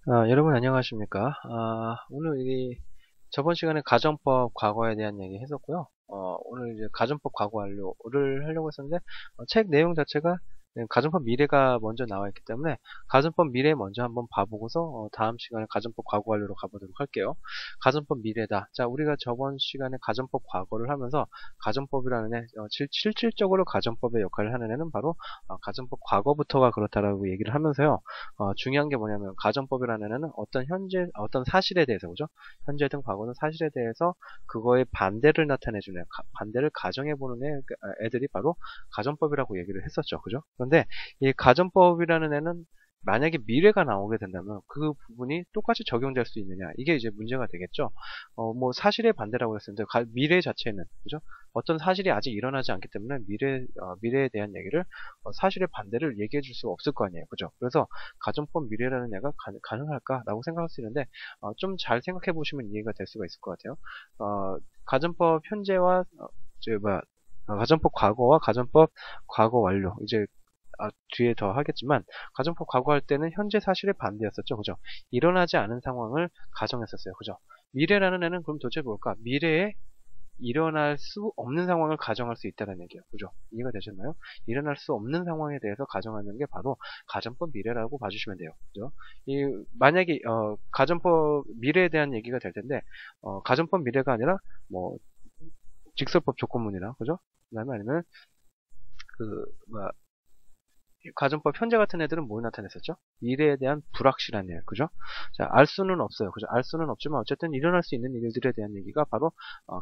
여러분 안녕하십니까? 오늘 저번 시간에 가정법 과거에 대한 얘기 했었고요. 오늘 이제 가정법 과거 완료를 하려고 했었는데, 책 내용 자체가 가정법 미래가 먼저 나와 있기 때문에 가정법 미래 먼저 한번 봐보고서 다음 시간에 가정법 과거 완료로 가보도록 할게요. 가정법 미래다. 자, 우리가 저번 시간에 가정법 과거를 하면서 가정법이라는 실질적으로 가정법의 역할을 하는 애는 바로 가정법 과거부터가 그렇다라고 얘기를 하면서요. 중요한 게 뭐냐면 가정법이라는 애는 어떤 사실에 대해서, 그죠? 현재든 과거든 사실에 대해서 그거의 반대를 나타내주는 반대를 가정해보는 애들이 바로 가정법이라고 얘기를 했었죠. 그죠? 그런데 이 가정법이라는 애는 만약에 미래가 나오게 된다면 그 부분이 똑같이 적용될 수 있느냐, 이게 이제 문제가 되겠죠. 뭐 사실의 반대라고 했었는데 미래 자체는, 그죠? 어떤 사실이 아직 일어나지 않기 때문에 미래에 대한 얘기를 사실의 반대를 얘기해 줄 수가 없을 거 아니에요. 그죠? 그래서 가정법 미래라는 얘가 가능할까라고 생각할 수 있는데, 좀 잘 생각해 보시면 이해가 될 수가 있을 것 같아요. 가정법 현재와 가정법 과거와 가정법 과거 완료, 이제 뒤에 더 하겠지만, 가정법 과거 할 때는 현재 사실의 반대였었죠. 그죠? 일어나지 않은 상황을 가정했었어요. 그죠? 미래라는 애는 그럼 도대체 뭘까? 미래에 일어날 수 없는 상황을 가정할 수 있다는 얘기예요. 그죠? 이해가 되셨나요? 일어날 수 없는 상황에 대해서 가정하는 게 바로 가정법 미래라고 봐주시면 돼요. 그죠? 만약에 가정법 미래에 대한 얘기가 될 텐데, 가정법 미래가 아니라 뭐 직설법 조건문이나, 그죠? 그다음에 아니면 그 가정법 현재 같은 애들은 뭘 나타냈었죠? 미래에 대한 불확실한 일, 그죠? 자, 알 수는 없어요, 그죠? 알 수는 없지만 어쨌든 일어날 수 있는 일들에 대한 얘기가 바로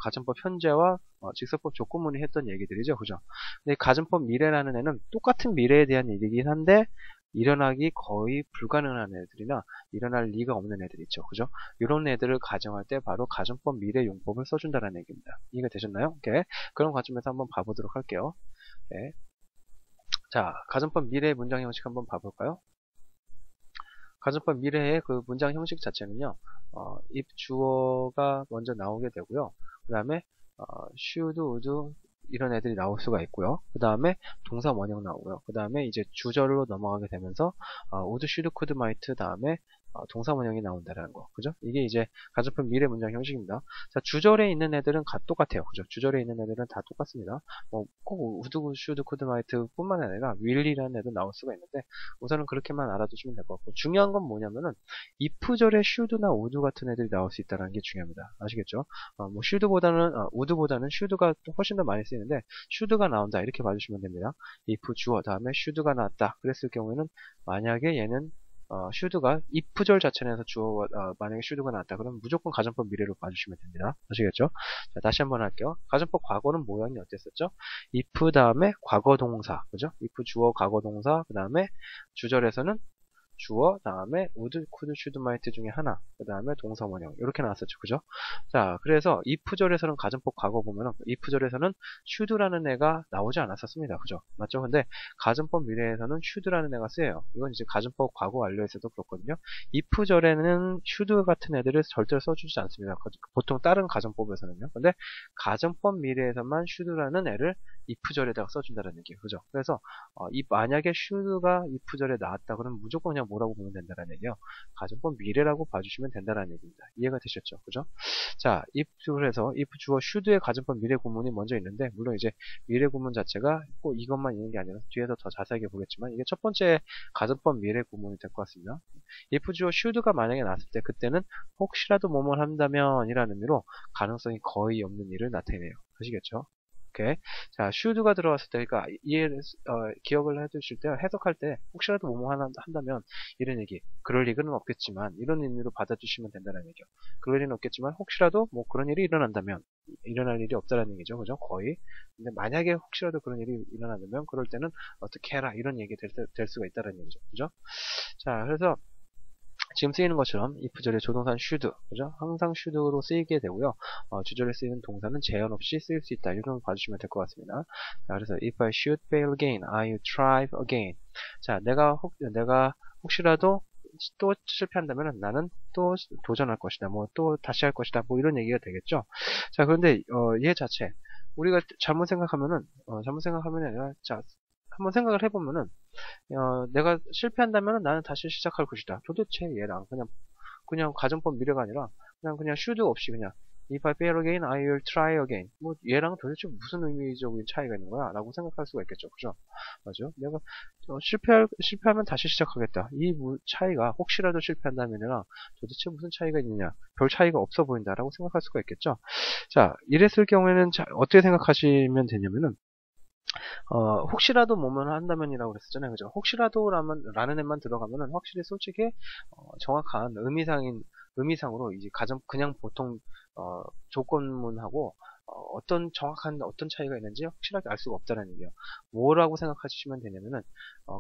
가정법 현재와 직설법 조건문이 했던 얘기들이죠, 그죠? 근데 가정법 미래라는 애는 똑같은 미래에 대한 얘기긴 한데 일어나기 거의 불가능한 애들이나 일어날 리가 없는 애들 있죠, 그죠? 이런 애들을 가정할 때 바로 가정법 미래 용법을 써준다는 얘기입니다. 이해가 되셨나요? 오케이. 그런 관점에서 한번 봐보도록 할게요. 네. 자, 가정법 미래의 문장 형식 한번 봐볼까요? 가정법 미래의 그 문장 형식 자체는요, if 주어가 먼저 나오게 되고요. 그 다음에, should, would, 이런 애들이 나올 수가 있고요. 그 다음에 동사 원형 나오고요. 그 다음에 이제 주절로 넘어가게 되면서, would, should, could, might 다음에 동사 원형이 나온다는 거. 그죠? 이게 이제 가정법 미래 문장 형식입니다. 자, 주절에 있는 애들은 똑같아요. 그죠? 주절에 있는 애들은 다 똑같습니다. 꼭 would, should, could, might 뿐만 아니라 will이라는 애도 나올 수가 있는데, 우선은 그렇게만 알아두시면 될 것 같고, 중요한 건 뭐냐면은 if절에 should나 would 같은 애들이 나올 수 있다는 게 중요합니다. 아시겠죠? 뭐 would보다는 should가 훨씬 더 많이 쓰이는데 should가 나온다 이렇게 봐주시면 됩니다. if 주어 다음에 should가 나왔다 그랬을 경우에는, 만약에 얘는 should가 if절 자체에서 만약에 should가 나왔다 그러면 무조건 가정법 미래로 봐주시면 됩니다. 아시겠죠? 자, 다시 한번 할게요. 가정법 과거는 모양이 어땠었죠? if 다음에 과거 동사, 그죠? if 주어 과거 동사, 그 다음에 주절에서는 주어, 다음에 would, could, should, might 중에 하나, 그 다음에 동사 원형 이렇게 나왔었죠, 그죠? 자, 그래서 if절에서는 가정법 과거 보면은 if절에서는 should라는 애가 나오지 않았었습니다, 그죠? 맞죠? 근데 가정법 미래에서는 should라는 애가 쓰여요. 이건 이제 가정법 과거 완료에서도 그렇거든요. if절에는 should 같은 애들을 절대로 써주지 않습니다. 보통 다른 가정법에서는요. 근데 가정법 미래에서만 should라는 애를 if절에다가 써준다는 얘기예요, 그죠? 그래서 만약에 should가 if절에 나왔다 그러면 무조건 그냥 뭐라고 보면 된다는 얘기예요. 가정법 미래라고 봐주시면 된다는 얘기입니다. 이해가 되셨죠? 그죠? 자, 그래서 if 주어 should의 가정법 미래 구문이 먼저 있는데, 물론 이제 미래 구문 자체가 꼭 이것만 있는 게 아니라 뒤에서 더 자세하게 보겠지만 이게 첫 번째 가정법 미래 구문이 될 것 같습니다. if 주어 should가 만약에 나왔을 때 그때는 혹시라도 뭐뭐 한다면 이라는 의미로 가능성이 거의 없는 일을 나타내요. 아시겠죠? 오케이. 자, should가 들어왔을 때, 그러니까 기억을 해두실 때, 해석할 때, 혹시라도 뭐뭐 한다면, 이런 얘기. 그럴 리는 없겠지만, 이런 의미로 받아주시면 된다는 얘기죠. 그럴 리는 없겠지만, 혹시라도 뭐 그런 일이 일어난다면, 일어날 일이 없다라는 얘기죠. 그죠? 거의. 근데 만약에 혹시라도 그런 일이 일어난다면, 그럴 때는 어떻게 해라, 이런 얘기 될 수가 있다는 얘기죠. 그죠? 자, 그래서, 지금 쓰이는 것처럼 if절의 조동사는 should, 그죠? 항상 should로 쓰이게 되고요. 주절에 쓰이는 동사는 제한 없이 쓰일 수 있다. 이런 걸 봐주시면 될 것 같습니다. 자, 그래서 if I should fail again, I will try again. 자, 내가 혹시라도 또 실패한다면 나는 또 도전할 것이다. 뭐 또 다시 할 것이다. 뭐 이런 얘기가 되겠죠. 자, 그런데 얘 자체 우리가 잘못 생각하면은 아니라, 자, 한번 생각을 해보면은 내가 실패한다면 나는 다시 시작할 것이다. 도대체 얘랑 그냥 가정법 미래가 아니라 그냥 should 없이 그냥 if I fail again, I will try again. 뭐 얘랑 도대체 무슨 의미적인 차이가 있는 거야? 라고 생각할 수가 있겠죠. 그죠? 맞죠? 내가 실패하면 다시 시작하겠다. 이 차이가 혹시라도 실패한다면이랑 도대체 무슨 차이가 있느냐? 별 차이가 없어 보인다라고 생각할 수가 있겠죠. 자, 이랬을 경우에는 어떻게 생각하시면 되냐면은 혹시라도 뭐만 한다면이라고 그랬었잖아요. 그죠? 혹시라도라는 애만 들어가면은 확실히 솔직히, 정확한 의미상으로 이제 그냥 보통, 조건문하고, 정확한 어떤 차이가 있는지 확실하게 알 수가 없다는 얘기예요. 뭐라고 생각하시면 되냐면은,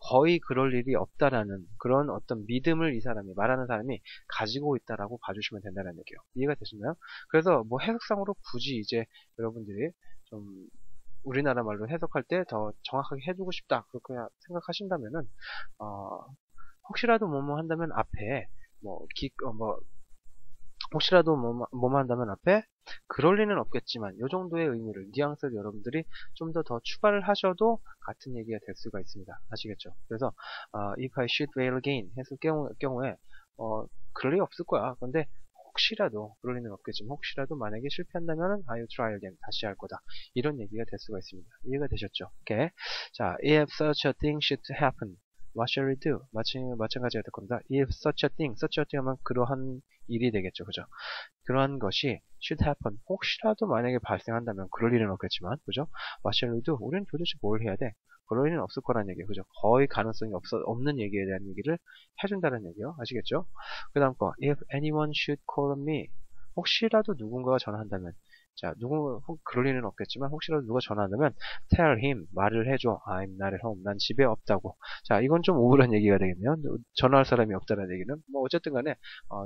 거의 그럴 일이 없다라는 그런 어떤 믿음을 말하는 사람이 가지고 있다라고 봐주시면 된다는 얘기예요. 이해가 되시나요? 그래서 뭐 해석상으로 굳이 이제 여러분들이 좀 우리나라 말로 해석할 때 더 정확하게 해주고 싶다 그렇게 생각하신다면은 혹시라도 뭐뭐 한다면 앞에 혹시라도 뭐뭐 한다면 앞에 그럴 리는 없겠지만 요 정도의 의미를 뉘앙스를 여러분들이 좀 더 추가를 하셔도 같은 얘기가 될 수가 있습니다. 아시겠죠? 그래서 if I should fail again 했을 경우에 그럴 리 없을 거야. 근데 혹시라도 그럴 리는 없겠지만 혹시라도 만약에 실패한다면 I'll try again 다시 할 거다. 이런 얘기가 될 수가 있습니다. 이해가 되셨죠? 오케이. 자, if such a thing should happen, what shall we do? 마찬가지가 될 겁니다. If such a thing 하면 그러한 일이 되겠죠. 그죠? 그러한 것이 should happen. 혹시라도 만약에 발생한다면 그럴 일은 없겠지만, 그죠? What shall we do? 우리는 도대체 뭘 해야 돼? 그럴 일은 없을 거란 얘기예요. 그죠? 거의 가능성이 없는 얘기에 대한 얘기를 해준다는 얘기예요. 아시겠죠? 그 다음 거, if anyone should call on me. 혹시라도 누군가가 전화한다면, 자, 그럴 일은 없겠지만, 혹시라도 누가 전화한다면, tell him, 말을 해줘. I'm not at home. 난 집에 없다고. 자, 이건 좀 우울한 얘기가 되겠네요. 전화할 사람이 없다는 얘기는. 뭐, 어쨌든 간에,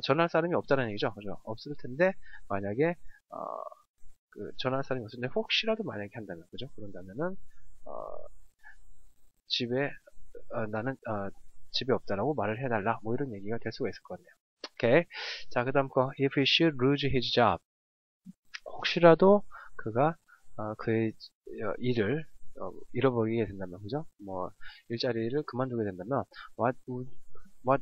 전화할 사람이 없다는 얘기죠. 그죠? 없을 텐데, 만약에, 전화할 사람이 없을 텐데, 혹시라도 만약에 한다면, 그죠? 그런다면은, 나는, 집에 없다라고 말을 해달라. 뭐 이런 얘기가 될 수가 있을 것 같네요. 오케이. 자, 그 다음 거, if he should lose his job. 혹시라도 그가, 그의 일을, 잃어버리게 된다면, 그죠? 뭐, 일자리를 그만두게 된다면, what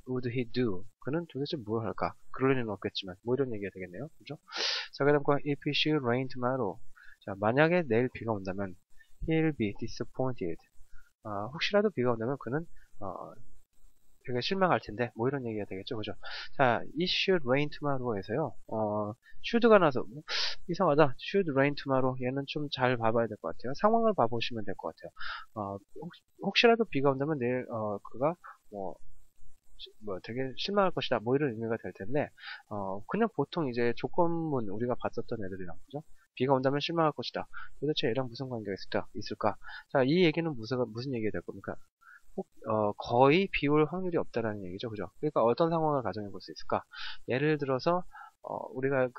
would he do? 그는 도대체 뭘 할까? 그럴 리는 없겠지만, 뭐 이런 얘기가 되겠네요. 그죠? 자, 그 다음 거, if it should rain tomorrow. 자, 만약에 내일 비가 온다면, he'll be disappointed. 혹시라도 비가 온다면 그는, 되게 실망할 텐데, 뭐 이런 얘기가 되겠죠. 그죠? 자, it should rain tomorrow에서요, should가 나서, 이상하다. should rain tomorrow. 얘는 좀 잘 봐봐야 될 것 같아요. 상황을 봐보시면 될 것 같아요. 혹시라도 비가 온다면 내일, 그가, 되게 실망할 것이다. 뭐 이런 의미가 될 텐데, 그냥 보통 이제 조건문 우리가 봤었던 애들이랑, 그죠? 비가 온다면 실망할 것이다. 도대체 얘랑 무슨 관계가 있을까? 자, 이 얘기는 무슨 얘기가 될 겁니까? 거의 비 올 확률이 없다라는 얘기죠. 그죠? 그러니까 어떤 상황을 가정해 볼 수 있을까? 예를 들어서, 우리가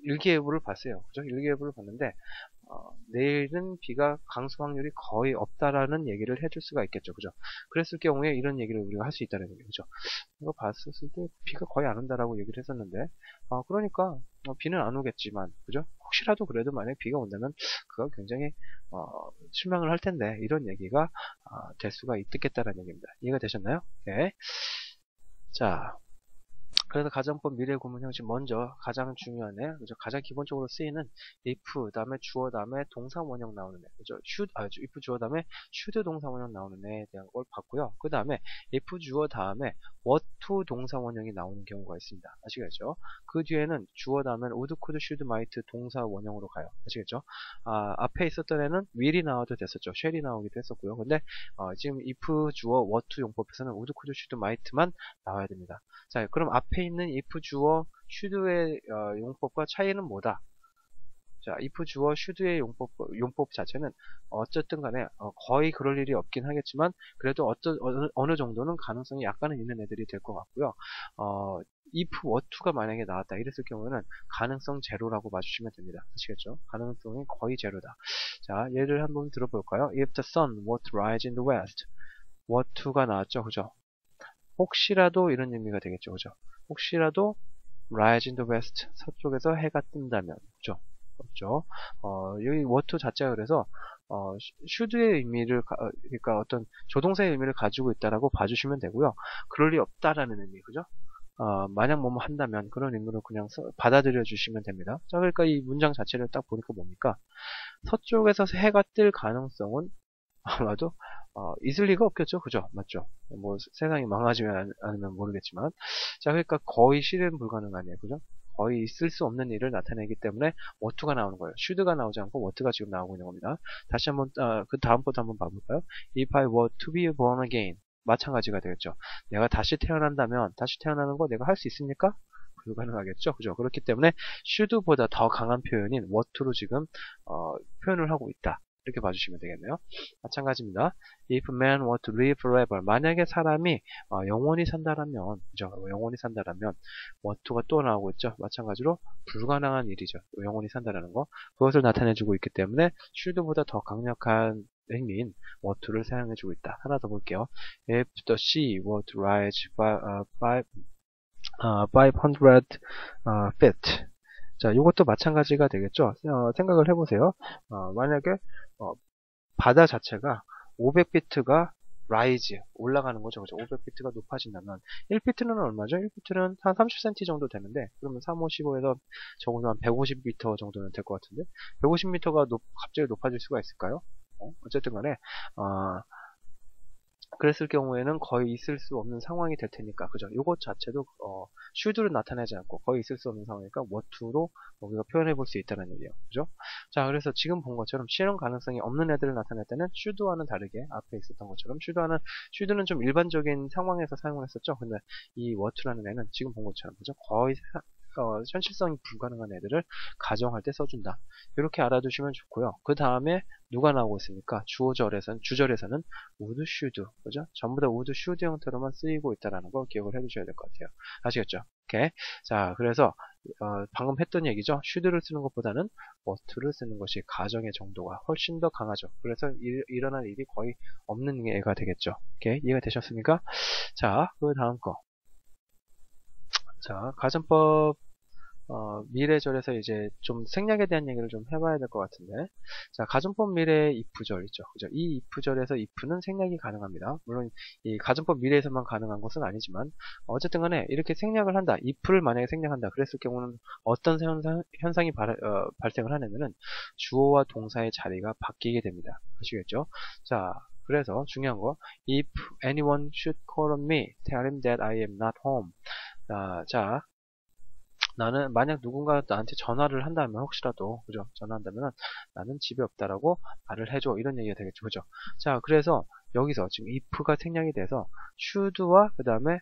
일기예보를 봤어요. 그죠? 일기예보를 봤는데, 내일은 비가 강수 확률이 거의 없다라는 얘기를 해줄 수가 있겠죠. 그죠? 그랬을 경우에 이런 얘기를 우리가 할 수 있다는 얘기죠. 이거 봤었을 때 비가 거의 안 온다라고 얘기를 했었는데, 그러니까, 비는 안 오겠지만, 그죠? 혹시라도 그래도 만약에 비가 온다면, 그가 굉장히, 실망을 할 텐데, 이런 얘기가, 될 수가 있겠다라는 얘기입니다. 이해가 되셨나요? 네. 자. 그래서 가정법 미래 구문 형식 먼저 가장 중요한 애, 그죠? 가장 기본적으로 쓰이는 if 다음에 주어 다음에 동사 원형 나오는 애, 그죠? if 주어 다음에 should 동사 원형 나오는 애에 대한 걸 봤고요. 그 다음에 if 주어 다음에 what to 동사 원형이 나오는 경우가 있습니다. 아시겠죠? 그 뒤에는 주어 다음에 would, could, should, might 동사 원형으로 가요. 아시겠죠? 앞에 있었던 애는 will이 나와도 됐었죠. shall이 나오기도 했었고요. 근데 지금 if 주어 what to 용법에서는 would, could, should, might만 나와야 됩니다. 자, 그럼 앞에 있는 if 주어 should의 용법과 차이는 뭐다? 자, if 주어 should의 용법 자체는 어쨌든 간에 거의 그럴 일이 없긴 하겠지만 그래도 어느 정도는 가능성이 약간은 있는 애들이 될 것 같고요. if what to가 만약에 나왔다 이랬을 경우에는 가능성 제로라고 봐주시면 됩니다. 아시겠죠? 가능성이 거의 제로다. 자, 예를 한번 들어볼까요? If the sun were to rise in the west, what to가 나왔죠, 그죠? 혹시라도 이런 의미가 되겠죠, 그죠? 혹시라도 rise in the west 서쪽에서 해가 뜬다면, 그죠? 그렇죠? 여기 what 자체가 그래서 should의 의미를 그러니까 어떤 조동사의 의미를 가지고 있다라고 봐주시면 되고요. 그럴 리 없다라는 의미, 그죠? 만약 뭐뭐 한다면 그런 의미로 그냥 받아들여 주시면 됩니다. 자, 그러니까 이 문장 자체를 딱 보니까 뭡니까? 서쪽에서 해가 뜰 가능성은 아마도 있을 리가 없겠죠, 그죠? 맞죠? 뭐 세상이 망하지면 않으면 모르겠지만, 자, 그러니까 거의 실현 불가능하네요, 그죠? 거의 있을 수 없는 일을 나타내기 때문에 what가 나오는 거예요. should가 나오지 않고 what가 지금 나오고 있는 겁니다. 다시 한번 그 다음 것도 한번 봐볼까요? If I were to be born again, 마찬가지가 되겠죠. 내가 다시 태어난다면 다시 태어나는 거 내가 할 수 있습니까? 불가능하겠죠, 그죠? 그렇기 때문에 should보다 더 강한 표현인 what로 지금 표현을 하고 있다. 이렇게 봐주시면 되겠네요. 마찬가지입니다. If man were to live forever. 만약에 사람이 영원히 산다라면, 그죠? 영원히 산다라면, what가 또 나오고 있죠. 마찬가지로 불가능한 일이죠. 영원히 산다라는 거. 그것을 나타내주고 있기 때문에 should보다 더 강력한 의미인 what를 사용해주고 있다. 하나 더 볼게요. If the sea were to rise by 500 feet. 자, 이것도 마찬가지가 되겠죠. 생각을 해보세요. 만약에 바다 자체가 500피트가 rise, 올라가는 거죠. 그죠? 500피트가 높아진다면 1피트는 얼마죠? 1피트는 한 30cm 정도 되는데, 그러면 355에서 적어도 한 150m 정도는 될 것 같은데, 150m가 갑자기 높아질 수가 있을까요? 어쨌든 간에 그랬을 경우에는 거의 있을 수 없는 상황이 될 테니까, 그죠? 요것 자체도 should를 나타내지 않고 거의 있을 수 없는 상황이니까 what로 우리가 표현해 볼 수 있다는 얘기예요, 그죠? 자, 그래서 지금 본 것처럼 실현 가능성이 없는 애들을 나타낼 때는 should와는 다르게 앞에 있었던 것처럼 should는 좀 일반적인 상황에서 사용을 했었죠. 근데 이 what라는 애는 지금 본 것처럼, 그죠? 거의 현실성이 불가능한 애들을 가정할 때 써준다. 이렇게 알아두시면 좋고요. 그 다음에 누가 나오고 있습니까? 주절에서는 would, should, 그죠? 전부 다 would, should 형태로만 쓰이고 있다는 걸 기억을 해두셔야 될 것 같아요. 아시겠죠? 오케이. 자, 그래서 방금 했던 얘기죠. should를 쓰는 것보다는 what를 쓰는 것이 가정의 정도가 훨씬 더 강하죠. 그래서 일어날 일이 거의 없는 애가 되겠죠. 오케이. 이해가 되셨습니까? 자, 그 다음 거. 자, 가정법 미래절에서 이제 좀 생략에 대한 얘기를 좀 해봐야 될 것 같은데, 자, 가정법 미래 if절 있죠, 그죠? 이 if절에서 if는 생략이 가능합니다. 물론 이 가정법 미래에서만 가능한 것은 아니지만, 어쨌든 간에 이렇게 생략을 한다, if를 만약에 생략한다 그랬을 경우는 어떤 현상이 발생을 하냐면은 주어와 동사의 자리가 바뀌게 됩니다. 아시겠죠? 자, 그래서 중요한 거, if anyone should call on me, tell him that I am not home. 자, 나는 만약 누군가 나한테 전화를 한다면, 혹시라도, 그죠? 전화한다면 나는 집에 없다라고 말을 해줘, 이런 얘기가 되겠죠, 그죠? 자, 그래서 여기서 지금 if가 생략이 돼서 should와 그 다음에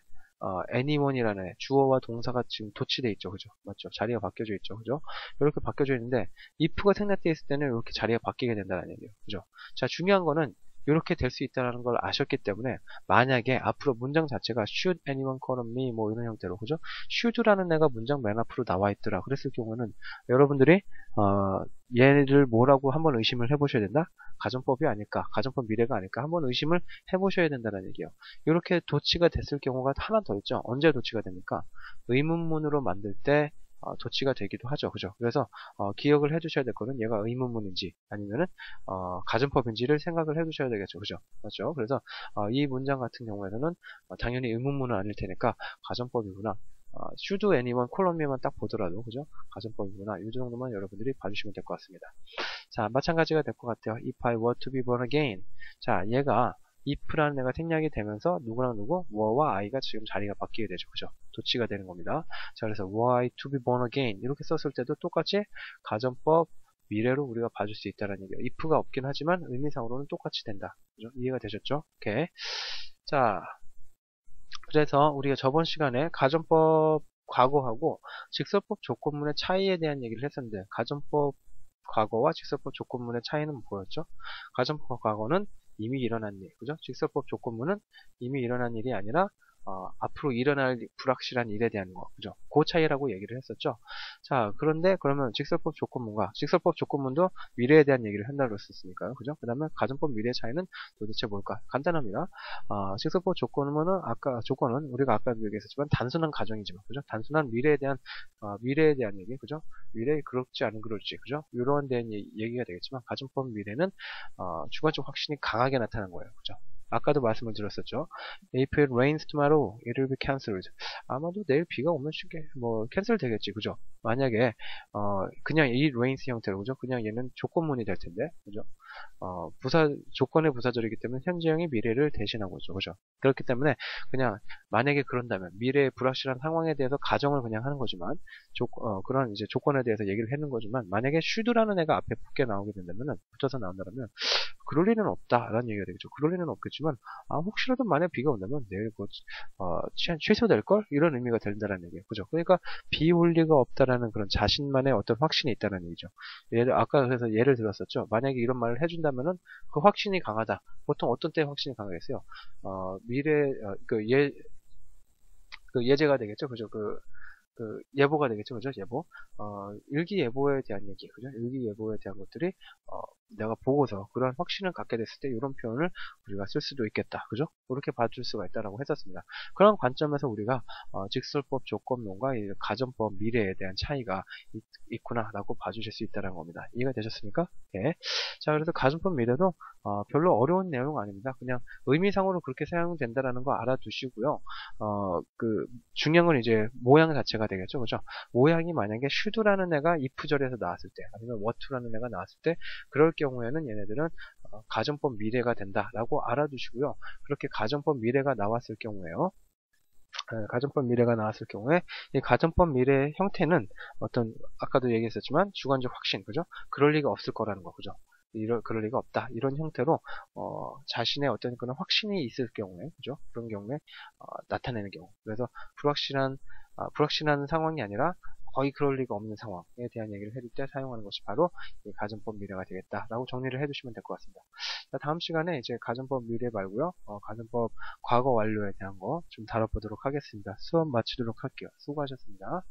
anyone이라는 주어와 동사가 지금 도치돼 있죠, 그죠? 맞죠? 자리가 바뀌어져 있죠, 그죠? 이렇게 바뀌어져 있는데 if가 생략되어 있을 때는 이렇게 자리가 바뀌게 된다는 얘기예요, 그죠? 자, 중요한 거는 이렇게 될 수 있다는 걸 아셨기 때문에, 만약에 앞으로 문장 자체가 should anyone call on me 뭐 이런 형태로, 그죠? should라는 애가 문장 맨 앞으로 나와 있더라 그랬을 경우는 여러분들이 얘를 뭐라고 한번 의심을 해보셔야 된다? 가정법이 아닐까, 가정법 미래가 아닐까 한번 의심을 해보셔야 된다는 얘기예요. 이렇게 도치가 됐을 경우가 하나 더 있죠. 언제 도치가 됩니까? 의문문으로 만들 때 도치가 되기도 하죠, 그죠? 그래서 기억을 해두셔야 될 거는 얘가 의문문인지 아니면은 가정법인지를 생각을 해두셔야 되겠죠, 그죠? 맞죠? 그래서 이 문장 같은 경우에는 당연히 의문문은 아닐 테니까 가정법이구나, should anyone call on me만 딱 보더라도, 그죠? 가정법이구나, 이 정도만 여러분들이 봐주시면 될 것 같습니다. 자, 마찬가지가 될 것 같아요. If I were to be born again. 자, 얘가 if라는 애가 생략이 되면서 누구랑 누구? were와 I가 지금 자리가 바뀌게 되죠, 그죠? 도치가 되는 겁니다. 자, 그래서 were I to be born again 이렇게 썼을 때도 똑같이 가정법 미래로 우리가 봐줄 수 있다는 얘기예요. if가 없긴 하지만 의미상으로는 똑같이 된다. 그죠? 이해가 되셨죠? 오케이. 자, 그래서 우리가 저번 시간에 가정법 과거하고 직설법 조건문의 차이에 대한 얘기를 했었는데, 가정법 과거와 직설법 조건문의 차이는 뭐였죠? 가정법 과거는 이미 일어난 일, 그죠? 직설법 조건문은 이미 일어난 일이 아니라 앞으로 일어날 불확실한 일에 대한 거, 그죠? 그 차이라고 얘기를 했었죠. 자, 그런데 그러면 직설법 조건문과 직설법 조건문도 미래에 대한 얘기를 한다고 그랬었으니까요, 그죠? 그 다음에 가정법 미래 차이는 도대체 뭘까? 간단합니다. 직설법 조건문은 조건은 우리가 아까도 얘기했었지만 단순한 가정이지만, 그죠? 단순한 미래에 대한 얘기, 그죠? 미래에 그럴지 안 그럴지, 그죠? 이런 대한 얘기가 되겠지만 가정법 미래는 주관적 확신이 강하게 나타난 거예요, 그죠? 아까도 말씀을 드렸었죠. If it rains tomorrow, it will be cancelled. 아마도 내일 비가 오면 쉽게 캔슬 되겠지, 그죠? 만약에 그냥 이 rains 형태로, 그죠? 그냥 얘는 조건문이 될 텐데, 그죠? 조건의 부사절이기 때문에 현재형이 미래를 대신하고 있죠, 그죠? 그렇기 때문에 그냥 만약에 그런다면 미래의 불확실한 상황에 대해서 가정을 그냥 하는 거지만 그런 이제 조건에 대해서 얘기를 하는 거지만 만약에 should라는 애가 앞에 붙게 나오게 된다면은 붙어서 나온다면 그럴 리는 없다라는 얘기가 되겠죠. 그럴 리는 없겠지만 혹시라도 만약 비가 온다면 내일 취소될걸? 이런 의미가 된다는 얘기예요. 그죠? 그러니까 비 올 리가 없다라는 그런 자신만의 어떤 확신이 있다는 얘기죠. 아까 그래서 예를 들었었죠. 만약에 이런 말을 해준다면은 그 확신이 강하다. 보통 어떤 때 확신이 강하겠어요? 예제가 되겠죠. 그죠? 예보가 되겠죠. 그죠? 예보. 일기예보에 대한 얘기. 그죠? 일기예보에 대한 것들이, 내가 보고서 그런 확신을 갖게 됐을 때 이런 표현을 우리가 쓸 수도 있겠다. 그죠? 그렇게 봐줄 수가 있다라고 했었습니다. 그런 관점에서 우리가, 직설법 조건론과 이 가정법 미래에 대한 차이가 있구나라고 봐주실 수 있다는 겁니다. 이해가 되셨습니까? 네. 자, 그래서 가정법 미래도, 별로 어려운 내용 아닙니다. 그냥 의미상으로 그렇게 사용된다라는 거 알아두시고요. 중요한 건 이제 모양 자체가 되겠죠. 그죠? 모양이 만약에 should라는 애가 if절에서 나왔을 때, 아니면 what라는 애가 나왔을 때, 그럴 경우에는 얘네들은 가정법 미래가 된다라고 알아두시고요. 그렇게 가정법 미래가 나왔을 경우에요. 가정법 미래가 나왔을 경우에 이 가정법 미래의 형태는 아까도 얘기했었지만 주관적 확신, 그죠? 그럴 리가 없을 거라는 거, 그죠? 그럴 리가 없다. 이런 형태로 자신의 어떤 그런 확신이 있을 경우에, 그죠? 그런 경우에 나타내는 경우. 그래서 불확실한 상황이 아니라 거의 그럴 리가 없는 상황에 대한 얘기를 해줄 때 사용하는 것이 바로 이 가정법 미래가 되겠다라고 정리를 해두시면 될 것 같습니다. 자, 다음 시간에 이제 가정법 미래 말고요, 가정법 과거 완료에 대한 거 좀 다뤄보도록 하겠습니다. 수업 마치도록 할게요. 수고하셨습니다.